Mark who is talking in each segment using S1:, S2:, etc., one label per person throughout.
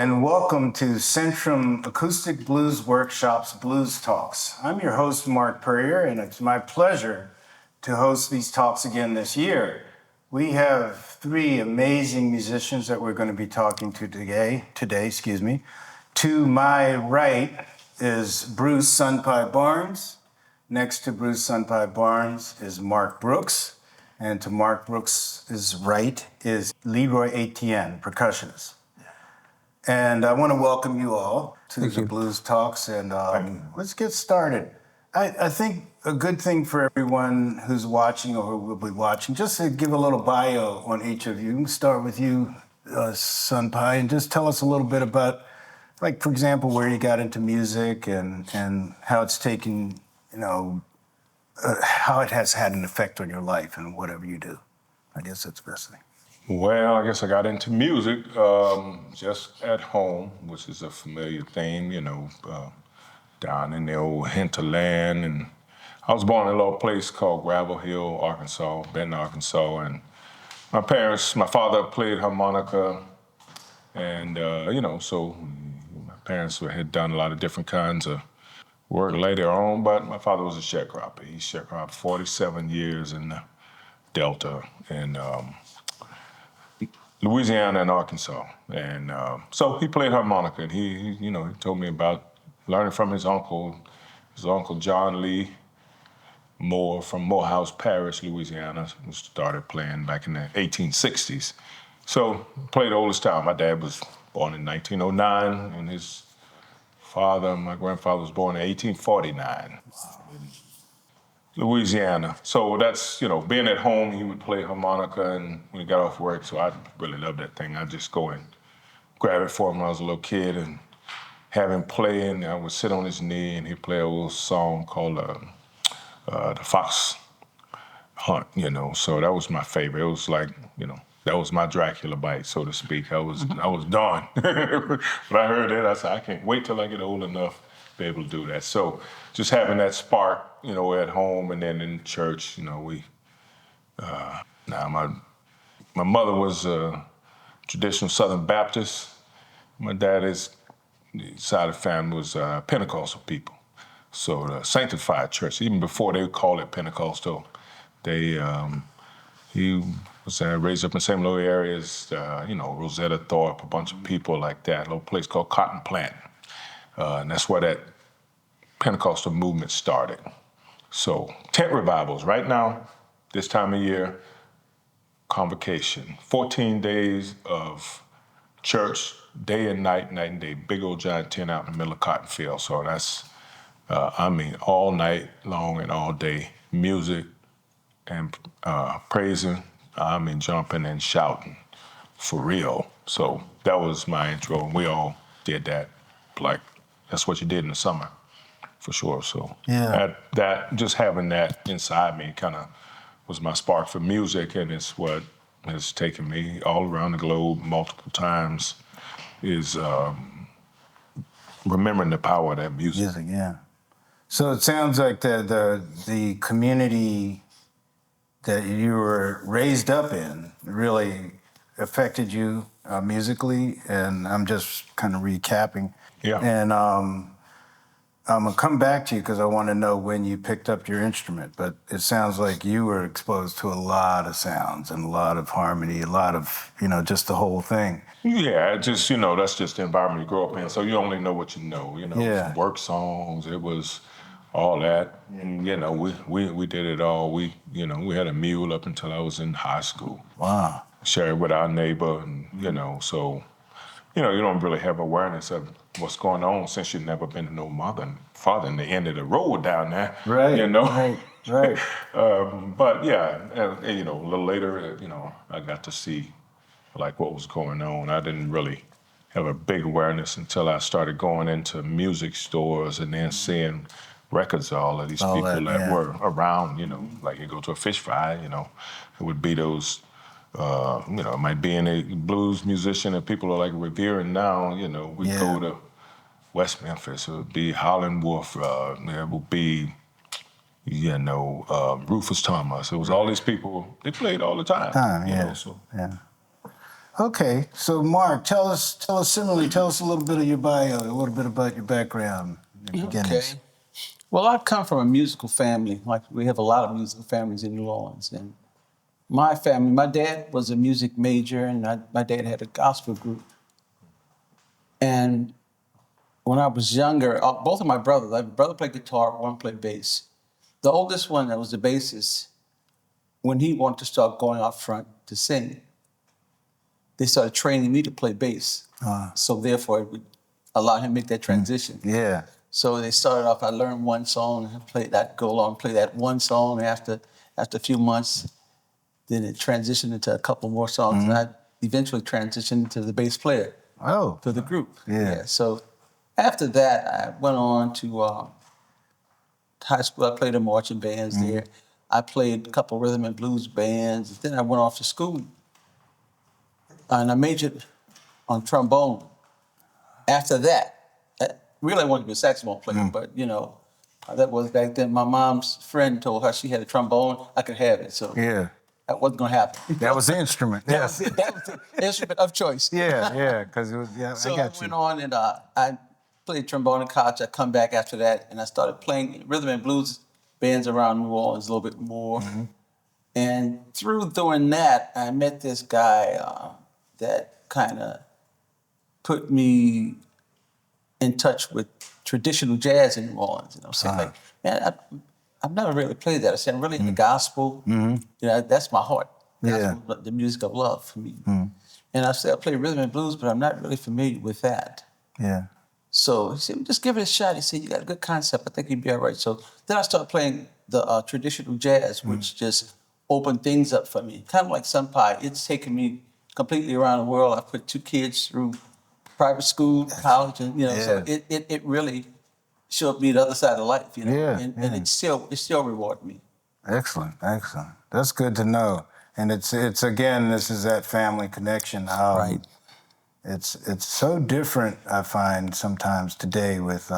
S1: and welcome to Centrum Acoustic Blues Workshops Blues Talks. I'm your host, Mark Puryear, and it's my pleasure to host these talks again this year. We have three amazing musicians that we're going to be talking to today. To my right is Bruce Sunpie Barnes. Next to Bruce Sunpie Barnes is Mark Brooks. And to Mark Brooks' right is Leroy Etienne, percussionist. And I want to welcome you all to the Blues Talks, and let's get started. I think a good thing for everyone who's watching or who will be watching, just to give a little bio on each of you. We'll start with you, Sunpie, and just tell us a little bit about, like, for example, where you got into music and how it's taken, how it has had an effect on your life and whatever you do. I guess that's the best thing.
S2: Well, I guess I got into music just at home, which is a familiar theme, down in the old hinterland. And I was born in a little place called Gravel Hill, Arkansas, Benton, Arkansas. And my father played harmonica. And, so my parents had done a lot of different kinds of work later on. But my father was a sharecropper. He sharecropped 47 years in the Delta. And Louisiana and Arkansas, and so he played harmonica. And he told me about learning from his uncle John Lee Moore from Morehouse Parish, Louisiana, who started playing back in the 1860s. So played all this time. My dad was born in 1909, and my grandfather was born in 1849. Louisiana. So that's, being at home, he would play harmonica, and when he got off work, so I really loved that thing. I'd just go and grab it for him when I was a little kid and have him play, and I would sit on his knee, and he'd play a little song called The Fox Hunt, So that was my favorite. It was like, that was my Dracula bite, so to speak. I was done. When I heard that, I said, I can't wait till I get old enough to be able to do that. So just having that spark, at home and then in church, my mother was a traditional Southern Baptist. My dad's side of the family was Pentecostal people. So the Sanctified Church, even before they would call it Pentecostal, he was raised up in the same little areas, Rosetta Thorpe, a bunch of people like that, a little place called Cotton Plant. And that's where that Pentecostal movement started. So tent revivals right now, this time of year, convocation, 14 days of church, day and night and day, big old giant tent out in the middle of cotton field. So that's, all night long and all day, music and praising, jumping and shouting for real. So that was my intro, and we all did that. Like, that's what you did in the summer. For sure, so that just having that inside me kind of was my spark for music, and it's what has taken me all around the globe multiple times, is remembering the power of that music.
S1: Music, yeah. So it sounds like the community that you were raised up in really affected you musically, and I'm just kind of recapping.
S2: Yeah.
S1: And I'm going to come back to you because I want to know when you picked up your instrument, but it sounds like you were exposed to a lot of sounds and a lot of harmony, a lot of, just the whole thing.
S2: Yeah, that's just the environment you grow up in, so you only know what you know, It was work songs, it was all that, and, we did it all. We had a mule up until I was in high school.
S1: Wow.
S2: Shared with our neighbor, and, so, you don't really have awareness of what's going on since you've never been to no father in the end of the road down there.
S1: Right. Right.
S2: But yeah, a little later, I got to see like what was going on. I didn't really have a big awareness until I started going into music stores and then seeing records of all of these people that were around, like you go to a fish fry, it would be those it might be a blues musician that people are like revering now. We go to West Memphis. It would be Howlin' Wolf. There would be, Rufus Thomas. It was all these people. They played all the time.
S1: Yeah. Okay, so Mark, tell us similarly. Tell us a little bit of your bio, a little bit about your background, your beginnings.
S3: Okay. Well, I come from a musical family. Like we have a lot of musical families in New Orleans, and my family, my dad was a music major, and my dad had a gospel group. And when I was younger, both of my brothers, my brother played guitar, one played bass. The oldest one, that was the bassist, when he wanted to start going out front to sing, they started training me to play bass. So therefore, it would allow him to make that transition.
S1: Yeah.
S3: So they started off, I learned one song, and I played that, go along, play that one song, and after a few months, then it transitioned into a couple more songs, and I eventually transitioned into the bass player for the group.
S1: Yeah.
S3: So after that, I went on to high school. I played in marching bands there. I played a couple rhythm and blues bands. Then I went off to school, and I majored on trombone. After that, really I wanted to be a saxophone player, but you know, that was back then. My mom's friend told her she had a trombone, I could have it. So
S1: Yeah.
S3: that wasn't gonna happen.
S1: That was the instrument.
S3: That was it. That was the instrument of choice.
S1: Yeah, because it was. Yeah,
S3: So
S1: I got you.
S3: went on and I played trombone in college. I come back after that and I started playing rhythm and blues bands around New Orleans a little bit more. And through doing that, I met this guy that kind of put me in touch with traditional jazz in New Orleans. You know, saying like, man, I've never really played that. I said, I'm really into gospel. You know, that's my heart. Gospel, the music of love for me. And I said, I play rhythm and blues, but I'm not really familiar with that.
S1: Yeah.
S3: So he said, well, just give it a shot. He said, you got a good concept. I think you'd be all right. So then I started playing the traditional jazz, which just opened things up for me. Kind of like Sunpie. It's taken me completely around the world. I put 2 kids through private school, college, and you know, so it really showed me the other side of life, you know. And it still rewarded me.
S1: Excellent. That's good to know. And it's again, this is that family connection.
S3: Right.
S1: It's so different, I find, sometimes today with,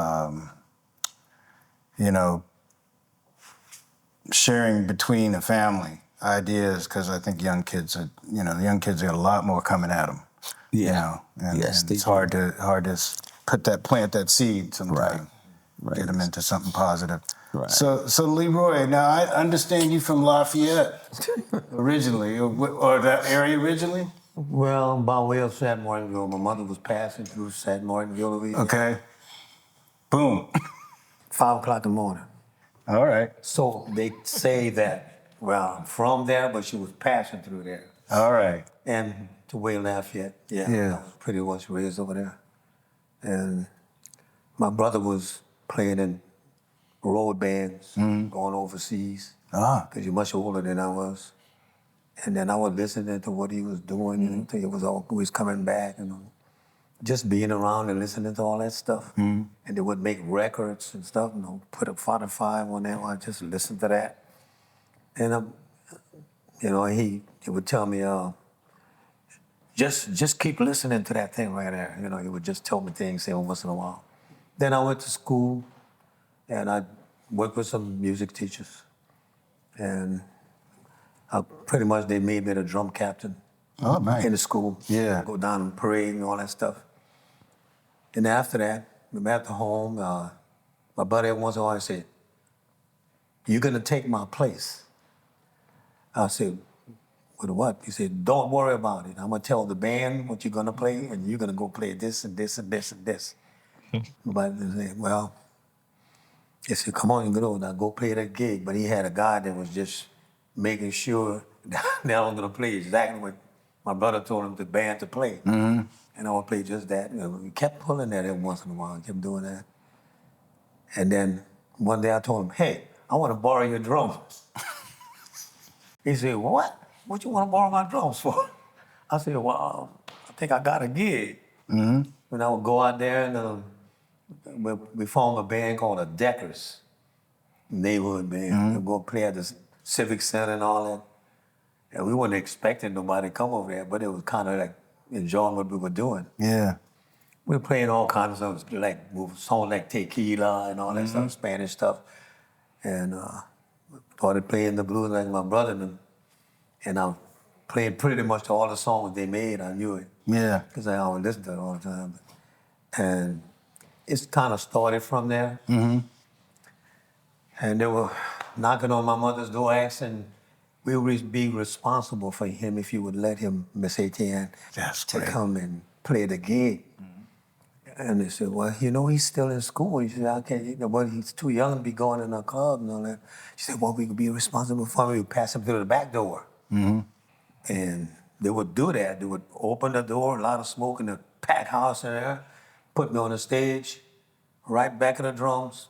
S1: you know, sharing between a family ideas, because I think young kids are a lot more coming at them.
S3: Yeah.
S1: You know, and
S3: Yes,
S1: it's hard to plant that seed sometimes.
S3: Right.
S1: Get them into something positive.
S3: Right.
S1: So Leroy, now I understand you from Lafayette originally, or that area originally?
S4: Well, by way of San Martinville, my mother was passing through San Martinville, Louisiana.
S1: Okay. Boom.
S4: 5 o'clock in the morning.
S1: All right.
S4: So they say that, well, I'm from there, but she was passing through there.
S1: All right.
S4: And to Wayne Lafayette,
S1: Yeah.
S4: I was pretty much raised over there. And my brother was playing in road bands, going overseas, because you're much older than I was. And then I was listening to what he was doing, and he was always coming back, and just being around and listening to all that stuff. And they would make records and stuff, you know, put a 45 on there, I just listened to that. And, you know, he would tell me, just keep listening to that thing right there. You know, he would just tell me things every once in a while. Then I went to school, and I worked with some music teachers. And pretty much they made me the drum captain in the school.
S1: Yeah.
S4: Go down and parade and all that stuff. And after that, I'm at the home. My buddy every once in a while said, "You're gonna take my place." I said, "With what?" He said, "Don't worry about it. I'm gonna tell the band what you're gonna play, and you're gonna go play this and this and this and this." But I said, well, he said, "Come on, go play that gig." But he had a guy that was just making sure that I'm gonna play exactly what my brother told him the band to play. And I would play just that. You know, we kept pulling that every once in a while, kept doing that. And then one day I told him, "Hey, I want to borrow your drums." He said, "What? What you want to borrow my drums for?" I said, "Well, I think I got a gig." And I would go out there and we formed a band called the Deckers, neighborhood band. We'd go play at the Civic Center and all that. And we weren't expecting nobody to come over there, but it was kind of like enjoying what we were doing.
S1: Yeah.
S4: We were playing all kinds of songs, like songs like Tequila and all that stuff, Spanish stuff. And started playing the blues like my brother did. And I played pretty much all the songs they made. I knew it
S3: Yeah.
S4: because I always listened to it all the time. And it's kind of started from there. And they were knocking on my mother's door asking we would be responsible for him if you would let him, Miss Etienne,
S3: That's
S4: to
S3: great.
S4: come and play the gig. And they said, well, you know, he's still in school. He said, I can't, you know, but he's too young to be going in a club and all that. She said, well, we could be responsible for him. We would pass him through the back door. And they would do that. They would open the door, a lot of smoke in the packed house in there, put me on the stage, right back of the drums.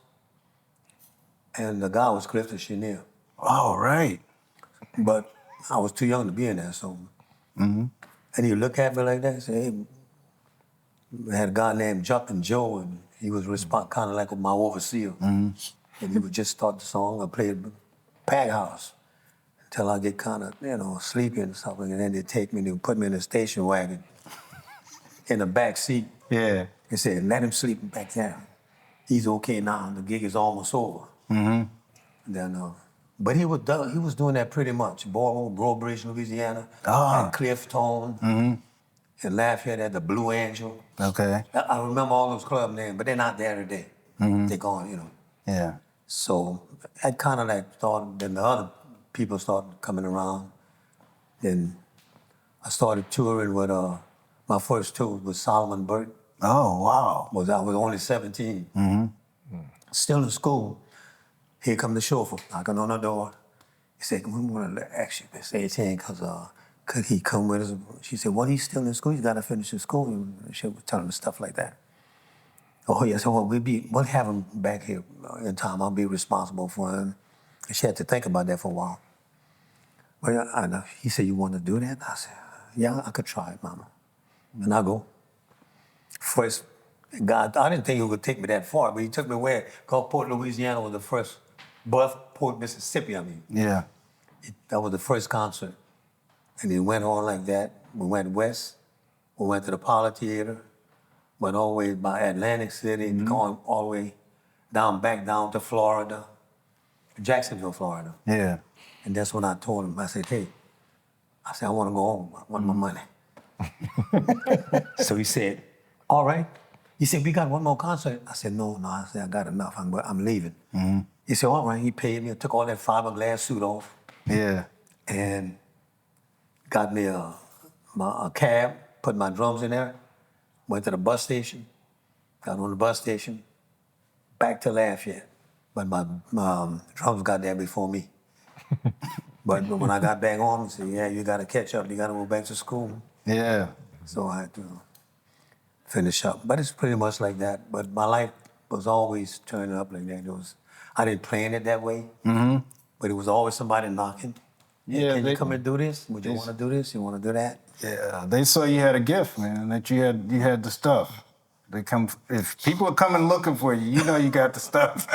S4: And the guy was Clifton Chenier.
S3: All right.
S4: But I was too young to be in there, so. And he look at me like that and say, hey, we had a guy named Jumpin' Joe, and he was kind of like my overseer. And he would just start the song. I played Pack House until I get kind of, you know, sleepy and stuff. And then they take me and they put me in a station wagon in the back seat.
S3: Yeah.
S4: They said, let him sleep back there. He's okay now. The gig is almost over. Then, but he was doing that pretty much. Broadbridge, Louisiana, and Clifton, and Lafayette at the Blue Angel.
S3: Okay.
S4: I remember all those club names, but they're not there today. They're gone, you know.
S3: Yeah.
S4: So I kind of like thought, then the other people started coming around. Then I started touring with, my first tour was Solomon Burke.
S3: Oh, wow.
S4: I was only 17. Still in school. Here come the chauffeur, knocking on the door. He said, we want to ask you, Miss Etienne, because could he come with us? She said, well, he's still in school. He's got to finish his school. And she was telling me stuff like that. Oh, yeah, so we'll have him back here in time. I'll be responsible for him. And she had to think about that for a while. But he said, you want to do that? I said, yeah, I could try it, Mama. And I go. First, God, I didn't think he would take me that far, but he took me where? Called Port, Louisiana was the first, Port, Mississippi, I mean.
S3: Yeah.
S4: That was the first concert. And it went on like that. We went west. We went to the Poly Theater. Went all the way by Atlantic City, going all the way back down to Florida, Jacksonville, Florida.
S3: Yeah.
S4: And that's when I told him, I said, hey, I want to go home. I want my money. So he said, all right. He said, we got one more concert. I said, no. I said, I got enough. I'm leaving. He said, all right. He paid me. I took all that fiberglass suit off.
S3: Yeah.
S4: And got me a cab, put my drums in there, went to the bus station, got on the bus station, back to Lafayette. But my drums got there before me. But when I got back home, he said, yeah, you got to catch up. You got to go back to school.
S3: Yeah.
S4: So I had to finish up. But it's pretty much like that. But my life was always turning up like that. I didn't plan it that way. But it was always somebody knocking.
S3: Yeah.
S4: Can you come and do this? Would you want to do this? You want to do that?
S3: Yeah. They saw you had a gift, man, that you had the stuff. If people are coming looking for you, you know you got the stuff.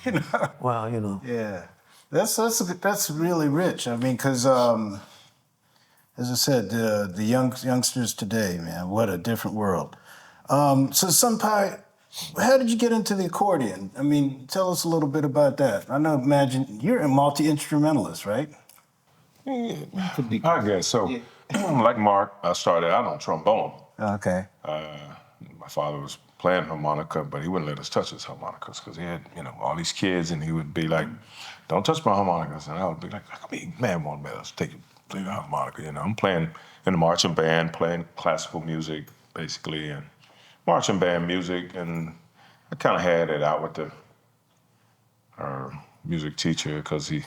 S3: You know?
S4: Well, you know.
S3: Yeah. That's really rich. I mean, because as I said, the youngsters today, man, what a different world. So Sunpie, how did you get into the accordion? I mean, tell us a little bit about that. Imagine you're a multi-instrumentalist, right?
S2: Yeah, I guess so. Like Mark, I started out on trombone.
S3: Okay.
S2: My father was playing harmonica, but he wouldn't let us touch his harmonicas because he had, all these kids, and he would be like, "Don't touch my harmonicas," and I would be like, "I mean, man, won't let us play the harmonica." I'm playing in a marching band, playing classical music basically, and marching band music, and I kind of had it out with our music teacher because he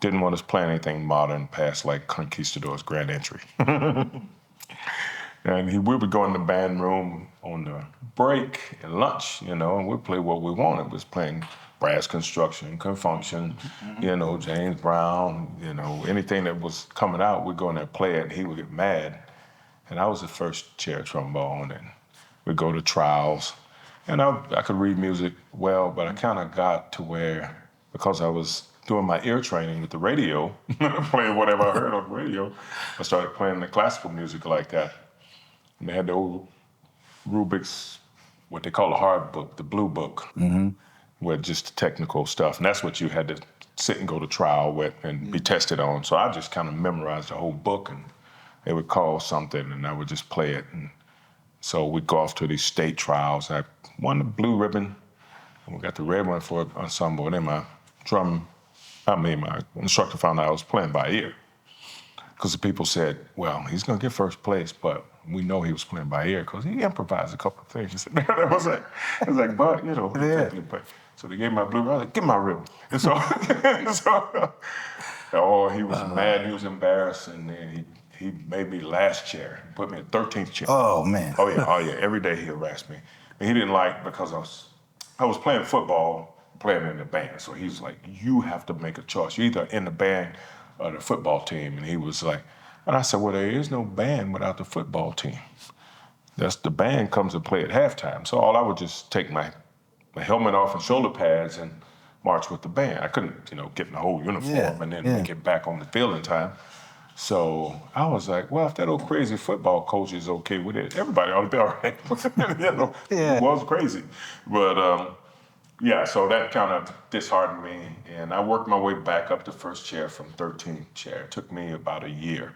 S2: didn't want us playing anything modern past like Conquistador's Grand Entry. And we would go in the band room on the break and lunch, and we'd play what we wanted. We was playing brass construction, confunction, James Brown, anything that was coming out, we'd go in there and play it, and he would get mad. And I was the first chair trombone, and we'd go to trials. And I could read music well, but I kind of got to where, because I was doing my ear training with the radio, playing whatever I heard on the radio, I started playing the classical music like that. And they had the old Rubik's, what they call a hard book, the blue book, with just the technical stuff. And that's what you had to sit and go to trial with and be tested on. So I just kind of memorized the whole book, and they would call something, and I would just play it. And so we'd go off to these state trials. I won the blue ribbon, and we got the red one for ensemble. And then my instructor found out I was playing by ear. Because the people said, well, he's going to get first place, but we know he was playing by ear because he improvised a couple of things. He said, I was like, but, you know.
S1: Yeah.
S2: So they gave me my blue ribbon. I was like, give me my ribbon. And so, he was mad. He was embarrassed. And then he made me last chair. He put me in 13th chair.
S1: Oh, man.
S2: Oh, yeah. Every day he harassed me. And he didn't like, because I was playing football, playing in the band. So he was like, you have to make a choice. You're either in the band or the football team. And he was like, and I said, well, there is no band without the football team. The band comes to play at halftime. So I would just take my helmet off and shoulder pads and march with the band. I couldn't, get in the whole uniform and then make it back on the field in time. So I was like, well, if that old crazy football coach is okay with it, everybody ought to be all right. It was crazy. But so that kind of disheartened me, and I worked my way back up to first chair from 13th chair. It took me about a year.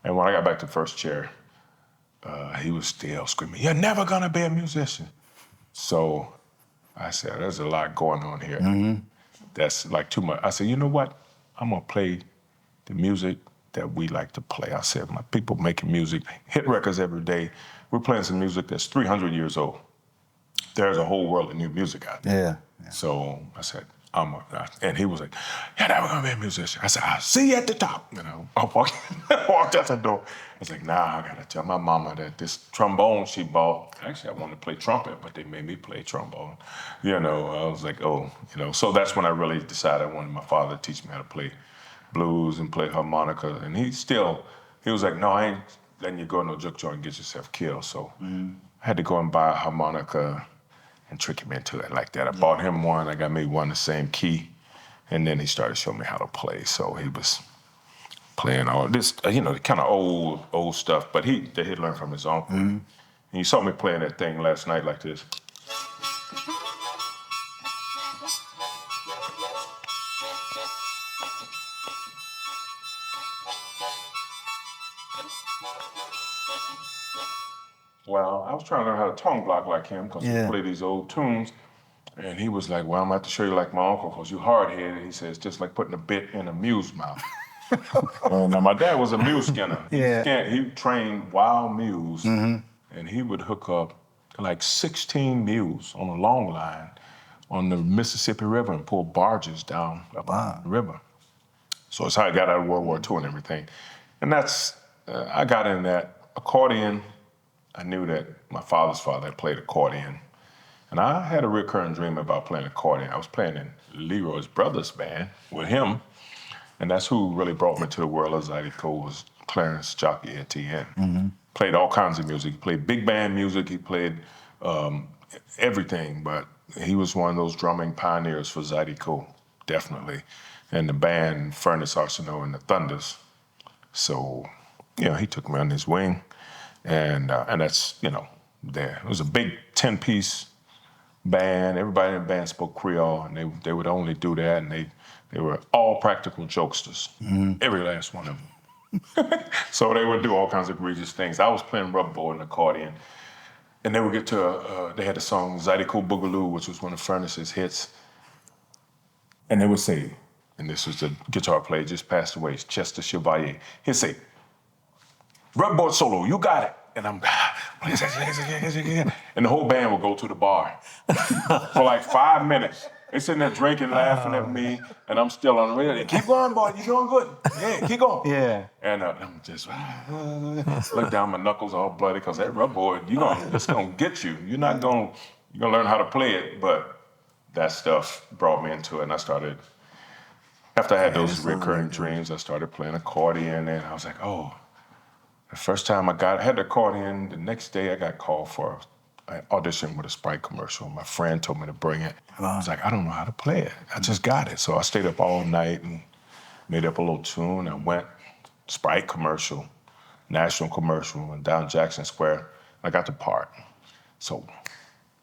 S2: And when I got back to first chair, he was still screaming, you're never gonna be a musician. So I said, there's a lot going on here. Mm-hmm. That's like too much. I said, you know what? I'm gonna play the music that we like to play. I said, my people making music, hit records every day. We're playing some music that's 300 years old. There's a whole world of new music out there.
S1: Yeah.
S2: So I said, and he was like, you're never gonna be a musician. I said, I'll see you at the top. I walked out the door. I was like, I gotta tell my mama that this trombone she bought, actually I wanted to play trumpet, but they made me play trombone. I was like, so that's when I really decided I wanted my father to teach me how to play blues and play harmonica. And he was like, no, I ain't letting you go in no juke joint and get yourself killed. So I had to go and buy a harmonica and trick him into it like that. I bought him one, I got me one the same key, and then he started showing me how to play. So he was playing all this, the kind of old stuff, but he learned from his uncle. Mm-hmm. And you saw me playing that thing last night like this. Well, I was trying to learn how to tongue block like him because he played these old tunes. And he was like, well, I'm going to have to show you like my uncle because you hard-headed. He says, just like putting a bit in a mule's mouth. Now, my dad was a mule skinner. He trained wild mules, and he would hook up like 16 mules on a long line on the Mississippi River and pull barges down up the river. So that's how I got out of World War II and everything. And that's, I got in that accordion. I knew that my father's father had played accordion. And I had a recurring dream about playing accordion. I was playing in Leroy's brother's band with him. And that's who really brought me to the world of Zydeco was Clarence Jockey Etienne. Mm-hmm. Played all kinds of music. He played big band music. He played everything. But he was one of those drumming pioneers for Zydeco, definitely. And the band, Furnace Arsenal and the Thunders. So, he took me on his wing. And that's, there. It was a big 10-piece band. Everybody in the band spoke Creole, and they would only do that, and they were all practical jokesters, every last one of them. So they would do all kinds of egregious things. I was playing rubberboard and accordion, and they would get to, they had the song Zydeco Boogaloo, which was one of Furnace's hits, and they would say, and this was the guitar player just passed away, Chester Chevalier, he'd say, rubberboard solo, you got it. And I'm, and the whole band would go to the bar for like 5 minutes. They sitting there drinking, laughing at me, and I'm still on the radio. Keep going, boy, you're doing good. Yeah, keep going.
S1: Yeah.
S2: And I'm just look down, my knuckles all bloody, because that rubberboard, it's gonna get you. You're gonna learn how to play it, but that stuff brought me into it, and I started, after I had those recurring dreams, I started playing accordion, and I was like, oh. The first time I had the accordion, the next day I got called for an audition with a Sprite commercial. My friend told me to bring it. I was like, I don't know how to play it. I just got it. So I stayed up all night and made up a little tune. I went Sprite commercial, national commercial, and down Jackson Square. I got the part. So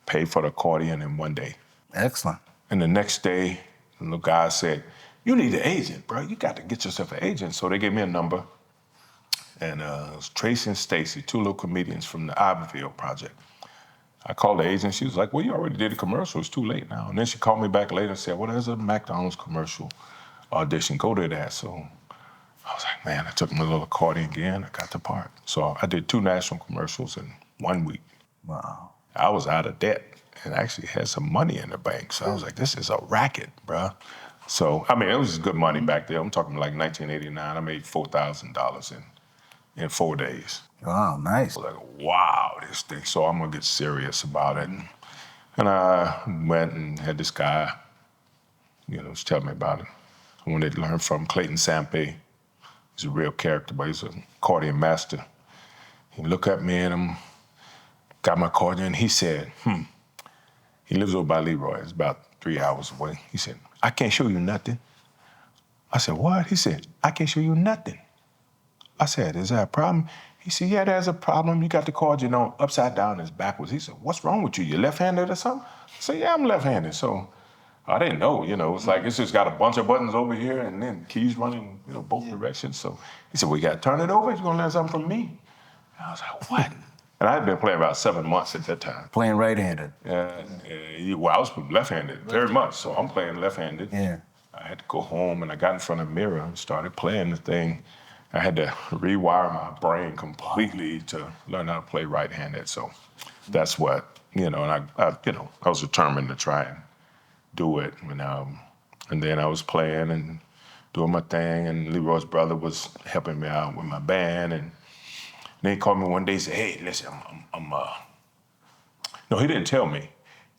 S2: paid for the accordion in one day.
S1: Excellent.
S2: And the next day, the guy said, you need an agent, bro. You got to get yourself an agent. So they gave me a number. And it was Tracy and Stacy, two little comedians from the Iberville Project. I called the agent. She was like, well, you already did a commercial. It's too late now. And then she called me back later and said, well, there's a McDonald's commercial audition. Go to that. So I was like, man, I took my little accordion again. I got the part. So I did 2 national commercials in 1 week.
S1: Wow.
S2: I was out of debt and actually had some money in the bank. So I was like, this is a racket, bro. So, I mean, it was just good money back there. I'm talking like 1989. I made $4,000 in 4 days.
S1: Wow, nice.
S2: I was like, wow, this thing. So I'm gonna get serious about it. And I went and had this guy, tell me about it. I wanted to learn from Clayton Sampe. He's a real character, but he's an accordion master. He looked at me and got my accordion. He said, he lives over by Leroy. It's about 3 hours away. He said, I can't show you nothing. I said, what? He said, I can't show you nothing. I said, is that a problem? He said, yeah, there's a problem. You got the accordion on upside down, it's backwards. He said, what's wrong with you? You left-handed or something? I said, yeah, I'm left-handed. So I didn't know, it's like it's just got a bunch of buttons over here and then keys running, both directions. So he said, well, you got to turn it over. You're going to learn something from me. And I was like, what? And I had been playing about 7 months at that time.
S1: Playing right-handed.
S2: Well, I was left-handed very much, so I'm playing left-handed.
S1: Yeah.
S2: I had to go home and I got in front of a mirror and started playing the thing. I had to rewire my brain completely to learn how to play right-handed. So that's what, and I was determined to try and do it. And then I was playing and doing my thing, and Leroy's brother was helping me out with my band. And then he called me one day and said, hey, listen, No, he didn't tell me.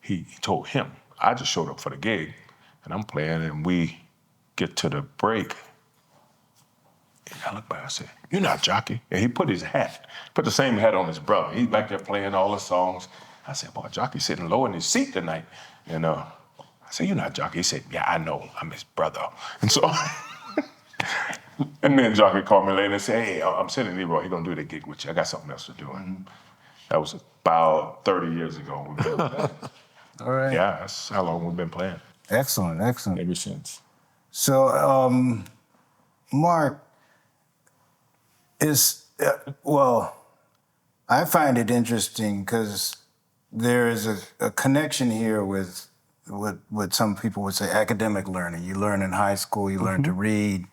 S2: He told him. I just showed up for the gig, and I'm playing, and we get to the break. And I look back, I said, you're not jockey. And he put the same hat on his brother. He's back there playing all the songs. I said, boy, jockey's sitting low in his seat tonight. And I said, you're not jockey. He said, yeah, I know, I'm his brother. And so, and then jockey called me later and said, hey, I'm sending Leroy, he's gonna do the gig with you. I got something else to do. And that was about 30 years ago.
S1: All right.
S2: Yeah, that's how long we've been playing.
S1: Excellent, excellent.
S2: Ever since.
S1: So, Mark, I find it interesting because there is a connection here with what some people would say academic learning. You learn in high school, you learn to read,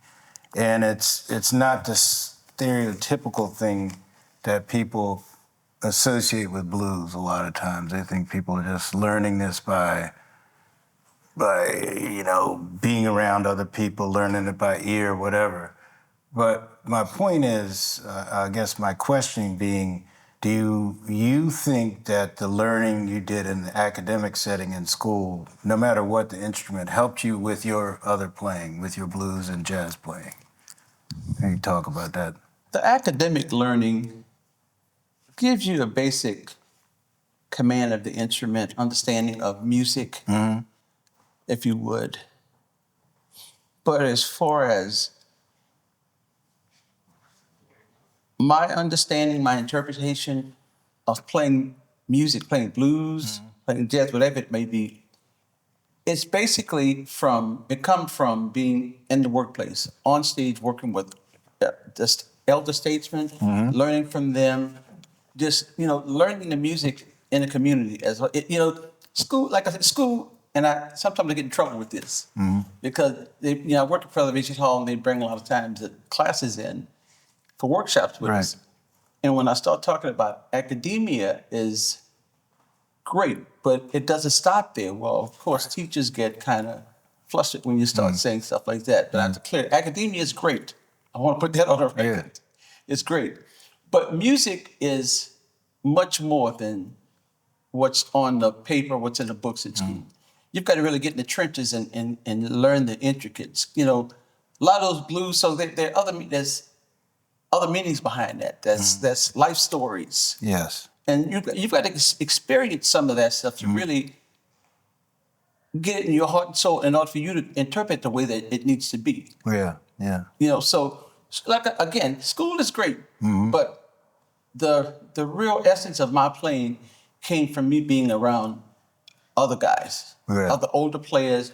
S1: and it's not the stereotypical thing that people associate with blues a lot of times. They think people are just learning this by being around other people, learning it by ear, whatever. But my point is, I guess my question being, do you think that the learning you did in the academic setting in school, no matter what the instrument, helped you with your other playing, with your blues and jazz playing? Can you talk about that?
S3: The academic learning gives you a basic command of the instrument, understanding of music, if you would. But as far as my understanding, my interpretation of playing music, playing blues, playing jazz, whatever it may be, it's basically it comes from being in the workplace, on stage, working with just elder statesmen, learning from them, just, learning the music in the community as well. School, like I said, school, and sometimes I get in trouble with this because I work at Preservation Hall and they bring a lot of times the classes in for workshops with us. And when I start talking about academia is great, but it doesn't stop there. Well, of course, teachers get kind of flustered when you start saying stuff like that. But I have to clear, academia is great. I want to put that on the record.
S1: Yeah.
S3: It's great. But music is much more than what's on the paper, what's in the books at school. You've got to really get in the trenches and learn the intricates. A lot of those blues, so there's other meanings behind that. That's life stories.
S1: Yes.
S3: And you've got to experience some of that stuff to really get it in your heart and soul in order for you to interpret the way that it needs to be.
S1: Yeah, yeah.
S3: So like again, school is great, but the real essence of my playing came from me being around other guys, other older players,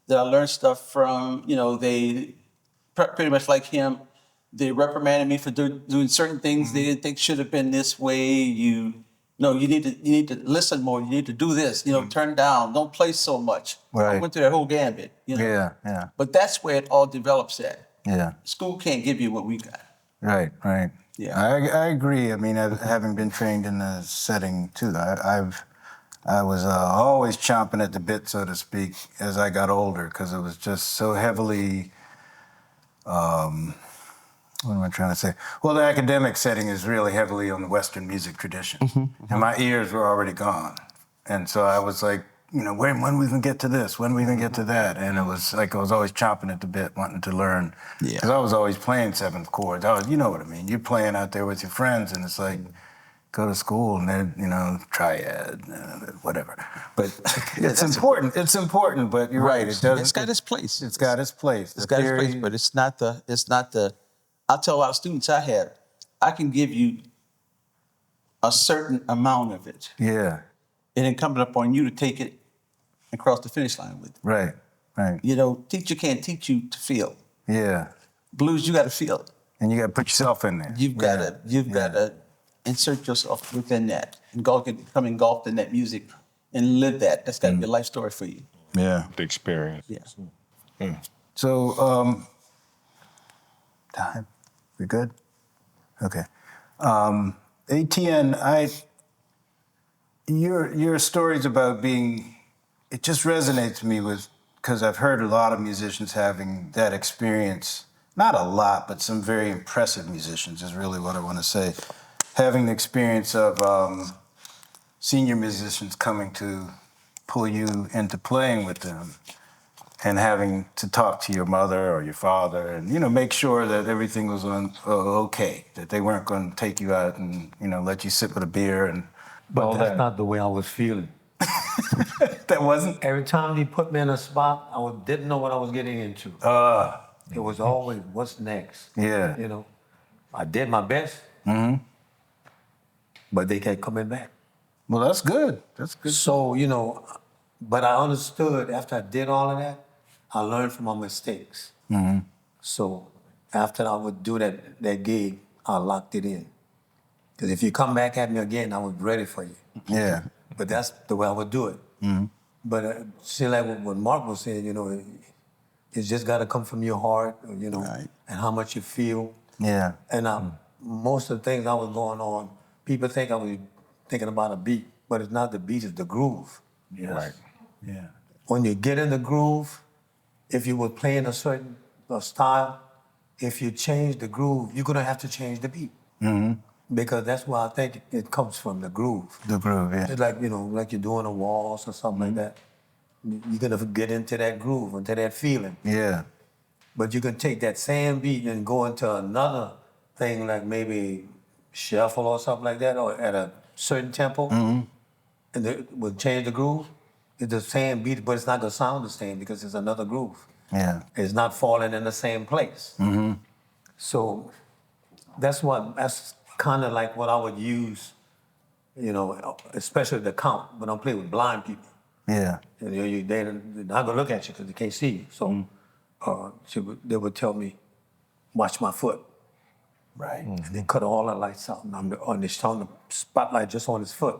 S3: that I learned stuff from. You know, they pretty much like him. They reprimanded me for doing certain things they didn't think should have been this way. You need to listen more. You need to do this. You know, turn down. Don't play so much. I
S1: Right.
S3: went through that whole gambit. You know?
S1: Yeah.
S3: But that's where it all develops at.
S1: Yeah.
S3: School can't give you what we got.
S1: Right.
S3: Yeah.
S1: I agree. I mean, having been trained in the setting too, I was always chomping at the bit, so to speak, as I got older, because it was just so heavily. What am I trying to say? Well, the academic setting is really heavily on the Western music tradition, and my ears were already gone, and so I was like, you know, when we gonna get to this? When we gonna get to that? And it was like I was always chomping at the bit, wanting to learn, because I was always playing seventh chords. You know what I mean? You're playing out there with your friends, and it's like, go to school and then, you know, triad, whatever. But it's important. It's important. But you're right. It does.
S3: It's got its place.
S1: It's got its place.
S3: It's got its place, but it's not the. I tell a lot of students I have, I can give you a certain amount of it,
S1: Yeah.
S3: and then coming up on you to take it and cross the finish line with it.
S1: Right.
S3: You know, teacher can't teach you to feel.
S1: Yeah.
S3: Blues, you got to feel it.
S1: And you got to put yourself in there.
S3: You've got to insert yourself within that, become engulfed in that music, and live that. That's got to be a life story for you.
S1: Yeah.
S2: The experience.
S3: Yeah.
S1: So, time. We good? Okay. Etienne, your stories about being, it just resonates with me because I've heard a lot of musicians having that experience. Not a lot, but some very impressive musicians is really what I want to say. Having the experience of senior musicians coming to pull you into playing with them, and having to talk to your mother or your father and, you know, make sure that everything was okay, that they weren't going to take you out and, you know, let you sit with a beer and
S4: But
S1: all
S4: that's
S1: that.
S4: not the way I was feeling.
S1: That wasn't?
S4: Every time he put me in a spot, didn't know what I was getting into. It was always, what's next?
S1: Yeah.
S4: You know, I did my best, but they kept coming back.
S1: Well, that's good. That's good.
S4: So, you know, but I understood after I did all of that, I learned from my mistakes. So after I would do that gig, I locked it in. Because if you come back at me again, I was ready for you.
S1: Yeah.
S4: But that's the way I would do it. But see, like what Mark was saying, you know, it's just got to come from your heart, you know, and how much you feel.
S1: Yeah.
S4: And most of the things I was going on, people think I was thinking about a beat, but it's not the beat, it's the groove.
S1: Yes.
S2: Right.
S1: Yeah.
S4: When you get in the groove, if you were playing a certain style, if you change the groove, you're gonna have to change the beat. Because that's why I think it comes from the groove.
S1: The groove, yeah.
S4: It's like, you know, like you're doing a waltz or something like that. You're gonna get into that groove, into that feeling.
S1: Yeah.
S4: But you can take that same beat and go into another thing like maybe shuffle or something like that, or at a certain tempo, and it will change the groove. It's the same beat, but it's not gonna sound the same because it's another groove.
S1: Yeah.
S4: It's not falling in the same place. So that's kind of like what I would use, you know, especially the count when I play with blind people.
S1: Yeah.
S4: You know, they're not gonna look at you because they can't see you. So they would tell me, watch my foot. Right. And they cut all the lights out, and I'm on the spotlight just on his foot.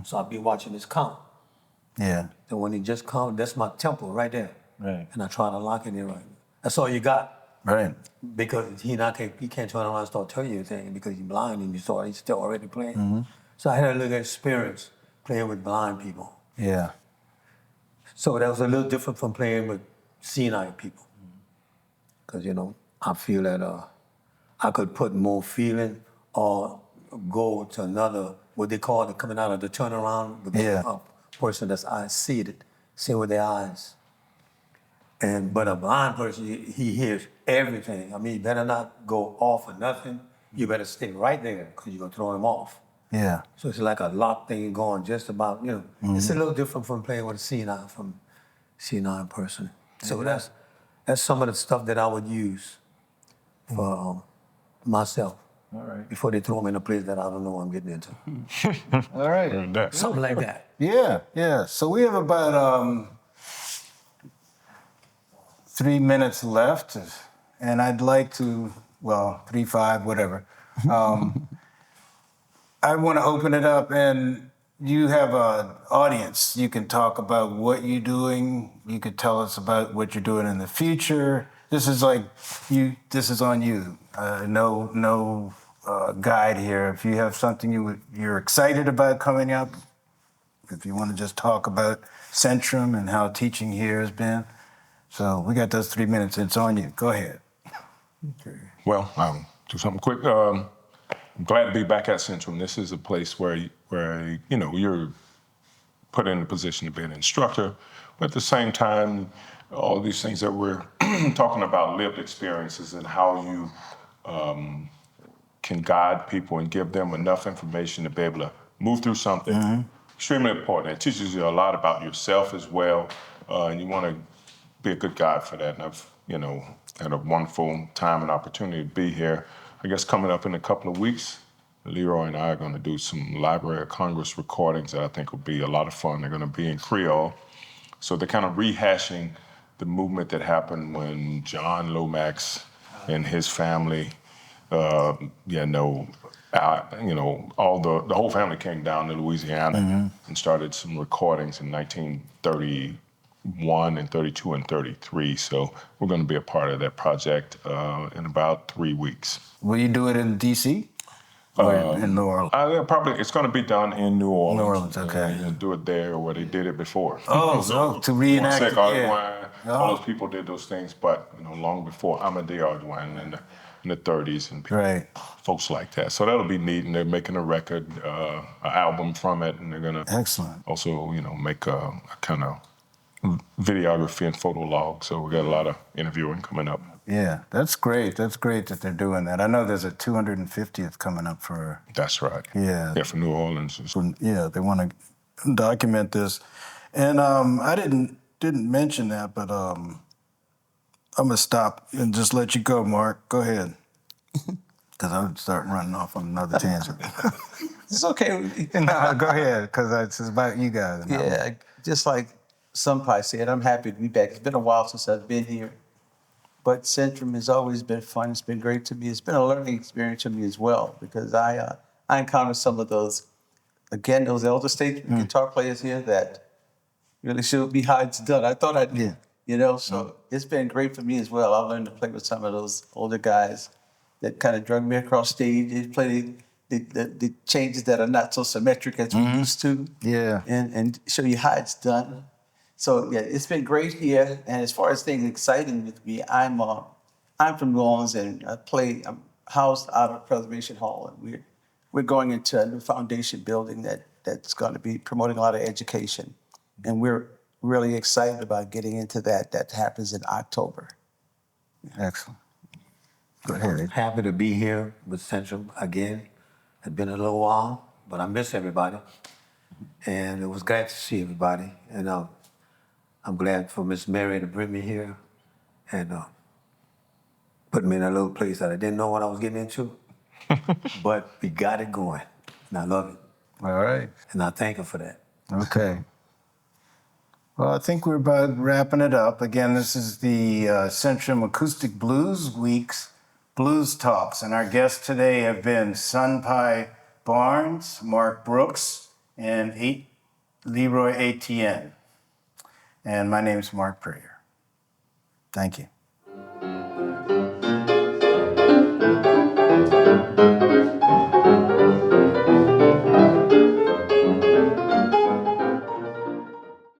S4: So I'd be watching his count.
S1: Yeah.
S4: And when he just counted, that's my tempo right there.
S1: Right.
S4: And I try to lock it in right. That's all you got.
S1: Right.
S4: Because he can't turn around and start telling you anything because he's blind and he's still already playing. So I had a little experience playing with blind people.
S1: Yeah.
S4: So that was a little different from playing with senile people. Because, you know, I feel that I could put more feeling or go to another, what they call it, coming out of the turnaround with a person that's eye-seated, seeing with their eyes. But a blind person, he hears everything. I mean, you better not go off or nothing. You better stay right there because you're going to throw him off.
S1: Yeah.
S4: So it's like a lock thing going just about, you know. It's a little different from playing with a senile person. So that's some of the stuff that I would use for myself.
S1: All right.
S4: Before they throw me in a place that I don't know what I'm getting into.
S1: All right.
S4: Something like that.
S1: Yeah. Yeah. So we have about 3 minutes left, and I'd like to, well, 3, 5, whatever. I want to open it up, and you have an audience. You can talk about what you're doing. You could tell us about what you're doing in the future. This is like you. This is on you. No guide here. If you have something you're excited about coming up, if you want to just talk about Centrum and how teaching here has been. So we got those 3 minutes. It's on you. Go ahead.
S4: Okay.
S2: Well, I'll do something quick. I'm glad to be back at Centrum. This is a place where you're put in a position to be an instructor, but at the same time, all these things that we're talking about, lived experiences and how you can guide people and give them enough information to be able to move through something. Extremely important. It teaches you a lot about yourself as well, and you want to be a good guide for that. And I've had a wonderful time and opportunity to be here. I guess coming up in a couple of weeks, Leroy and I are going to do some Library of Congress recordings that I think will be a lot of fun. They're going to be in Creole. So they're kind of rehashing the movement that happened when John Lomax and his family, all the whole family came down to Louisiana and started some recordings in 1931 and 32 and 33. So we're going to be a part of that project in about 3 weeks.
S1: Will you do it in D.C. or in New Orleans?
S2: It's going to be done in New Orleans.
S1: New Orleans, okay.
S2: Do it there where they did it before.
S1: So to reenact it.
S2: All those people did those things, but long before Amadé Ardoin in the 30s and folks like that. So that'll be neat, and they're making a record, an album from it, and they're going to also, make a kind of videography and photo log. So we got a lot of interviewing coming up.
S1: Yeah, that's great. That's great that they're doing that. I know there's a 250th coming up for...
S2: That's right.
S1: Yeah.
S2: Yeah, for New Orleans.
S1: They want to document this. And I didn't mention that, but I'm going to stop and just let you go, Mark. Go ahead. Because I'm starting running off on another tangent.
S3: It's okay.
S1: No, go ahead, because it's about you guys.
S3: Yeah, just like Sunpie said, I'm happy to be back. It's been a while since I've been here. But Centrum has always been fun. It's been great to me. It's been a learning experience for me as well, because I encountered some of those elder statesmen guitar players here that really showed me how it's done. I thought I did, so it's been great for me as well. I learned to play with some of those older guys that kind of drug me across stage. They play the changes that are not so symmetric as we used to.
S1: Yeah.
S3: And show you how it's done. So yeah, it's been great here. And as far as things exciting with me, I'm from New Orleans, and I'm housed out of Preservation Hall, and we're going into a new foundation building that's going to be promoting a lot of education, and we're really excited about getting into that. That happens in October.
S1: Excellent. Go ahead.
S4: I'm happy to be here with Centrum again. It's been a little while, but I miss everybody, and it was glad to see everybody. And I'm glad for Miss Mary to bring me here and put me in a little place that I didn't know what I was getting into. But we got it going, and I love it.
S1: All right.
S4: And I thank her for that.
S1: Okay. Well, I think we're about wrapping it up. Again, this is the Centrum Acoustic Blues Week's Blues Talks, and our guests today have been Sunpie Barnes, Mark Brooks, and Leroy Etienne. And my name's Mark Puryear. Thank you.